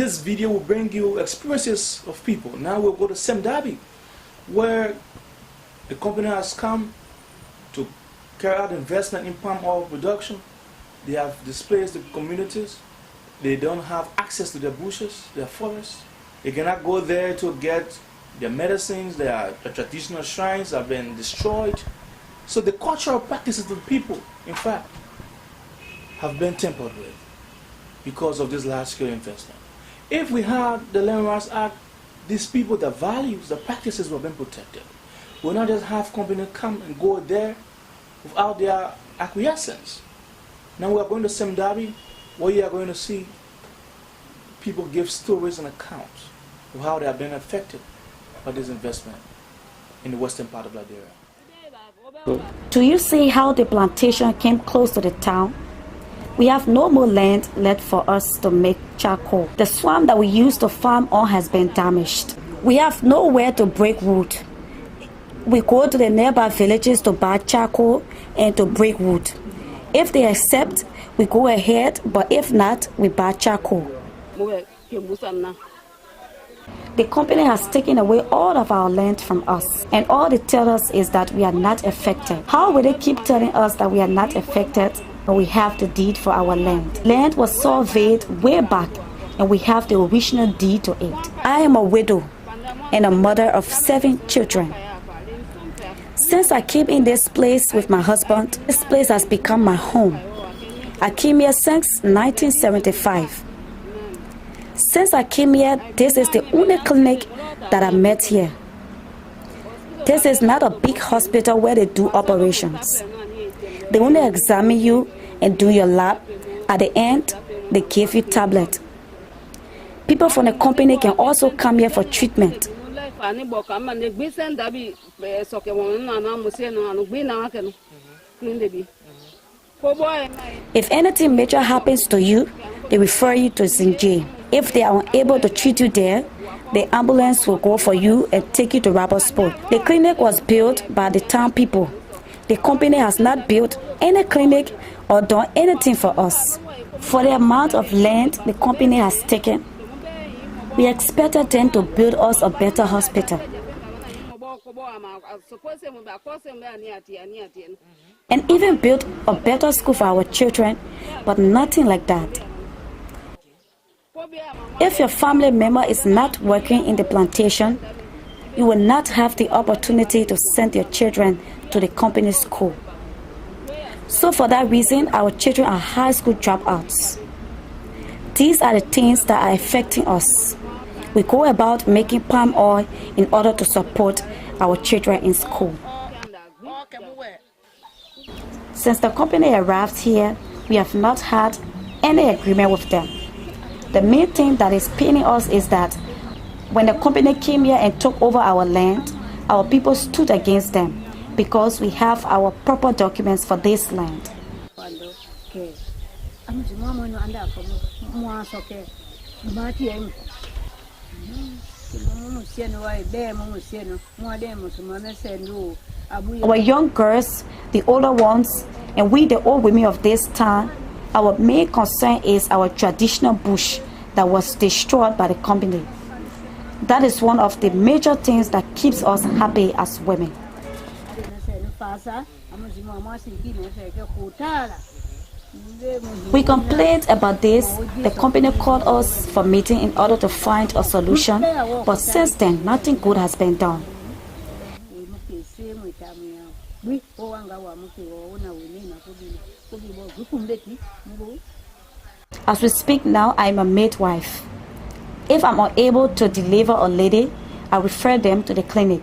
this video will bring you experiences of people. Now we'll go to Sime Darby, where the company has come to carry out investment in palm oil production. They have displaced the communities. They don't have access to their bushes, their forests. They cannot go there to get their medicines. Their traditional shrines have been destroyed. So the cultural practices of the people, in fact, have been tampered with because of this large-scale investment. If we had the Land Rights Act, these people, the values, the practices were being protected. We'll not just have companies come and go there without their acquiescence. Now we are going to Sime Darby, where you are going to see people give stories and accounts of how they have been affected by this investment in the western part of Liberia. Do you see how the plantation came close to the town? We have no more land left for us to make charcoal. The swamp that we used to farm on has been damaged. We have nowhere to break wood. We go to the nearby villages to buy charcoal and to break wood. If they accept, we go ahead, but if not, we buy charcoal. The company has taken away all of our land from us, and all they tell us is that we are not affected. How will they keep telling us that we are not affected when we have the deed for our land? Land was surveyed way back, and we have the original deed to it. I am a widow and a mother of 7 children. Since I came in this place with my husband, this place has become my home. I came here since 1975. Since I came here, this is the only clinic that I met here. This is not a big hospital where they do operations. They only examine you and do your lab. At the end, they give you tablet. People from the company can also come here for treatment. If anything major happens to you, they refer you to Sime. If they are unable to treat you there, the ambulance will go for you and take you to Robertsport. The clinic was built by the town people. The company has not built any clinic or done anything for us. For the amount of land the company has taken, we expected them to build us a better hospital and even build a better school for our children, but nothing like that. If your family member is not working in the plantation, you will not have the opportunity to send your children to the company school. So for that reason, our children are high school dropouts. These are the things that are affecting us. We go about making palm oil in order to support our children in school. Since the company arrived here, we have not had any agreement with them. The main thing that is paining us is that when the company came here and took over our land, our people stood against them because we have our proper documents for this land. Our young girls, the older ones, and we the old women of this town, our main concern is our traditional bush that was destroyed by the company. That is one of the major things that keeps us happy as women. We complained about this. The company called us for meeting in order to find a solution, but since then, nothing good has been done. As we speak now, I am a midwife. If I'm unable to deliver a lady, I refer them to the clinic.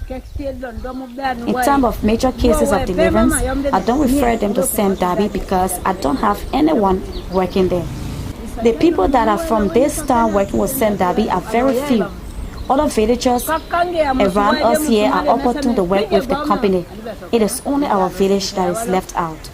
In terms of major cases of deliverance, I don't refer them to Sime Darby because I don't have anyone working there. The people that are from this town working with Sime Darby are very few. Other villagers around us here are opportune to work with the company. It is only our village that is left out.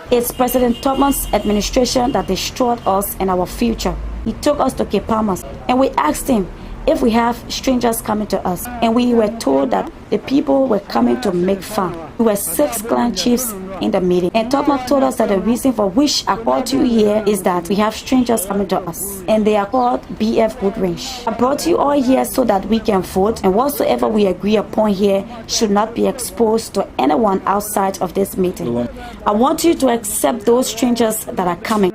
It's President Thomas' administration that destroyed us and our future. He took us to Cape Palmas and we asked him if we have strangers coming to us, and we were told that the people were coming to make fun. We were 6 clan chiefs in the meeting. And Thomas told us that the reason for which I called you here is that we have strangers coming to us, and they are called BF Goodrange. I brought you all here so that we can vote, and whatsoever we agree upon here should not be exposed to anyone outside of this meeting. I want you to accept those strangers that are coming.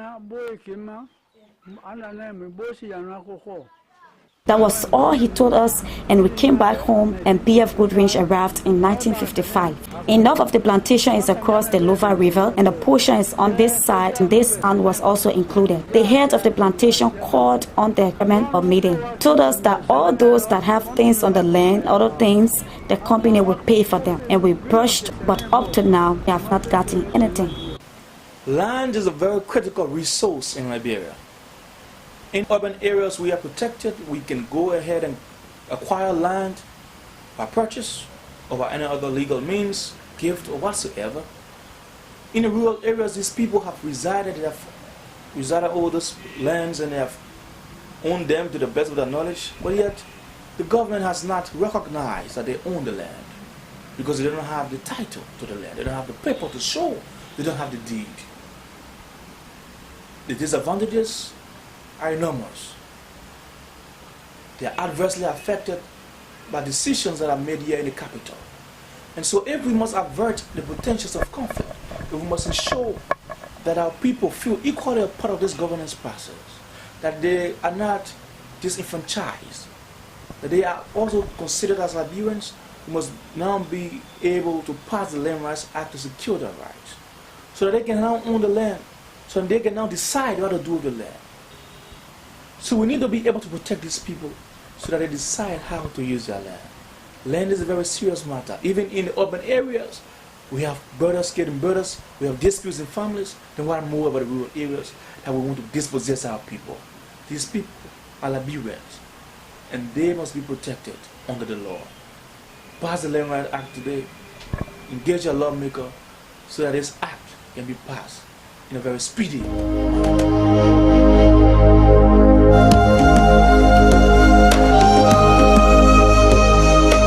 That was all he told us, and we came back home, and BF Goodrange arrived in 1955. Enough of the plantation is across the Lover River, and a portion is on this side, and this land was also included. The head of the plantation called on the chairman of meeting, told us that all those that have things on the land, other things, the company will pay for them. And we brushed, but up to now, we have not gotten anything. Land is a very critical resource in Liberia. In urban areas we are protected, we can go ahead and acquire land by purchase or by any other legal means, gift or whatsoever. In the rural areas, these people have resided, they have resided over those lands and they have owned them to the best of their knowledge, but yet the government has not recognized that they own the land because they don't have the title to the land, they don't have the paper to show, they don't have the deed. The disadvantages are enormous. They are adversely affected by decisions that are made here in the capital. And so if we must avert the potentials of conflict, if we must ensure that our people feel equally a part of this governance process, that they are not disenfranchised, that they are also considered as Liberians, we must now be able to pass the Land Rights Act to secure their rights, so that they can now own the land, so that they can now decide what to do with the land. So we need to be able to protect these people so that they decide how to use their land. Land is a very serious matter. Even in the urban areas, we have brothers getting brothers, we have disputes in families, then what more about the rural areas that we want to dispossess our people. These people are Liberians, and they must be protected under the law. Pass the Land Rights Act today, engage a lawmaker so that this act can be passed in a very speedy way.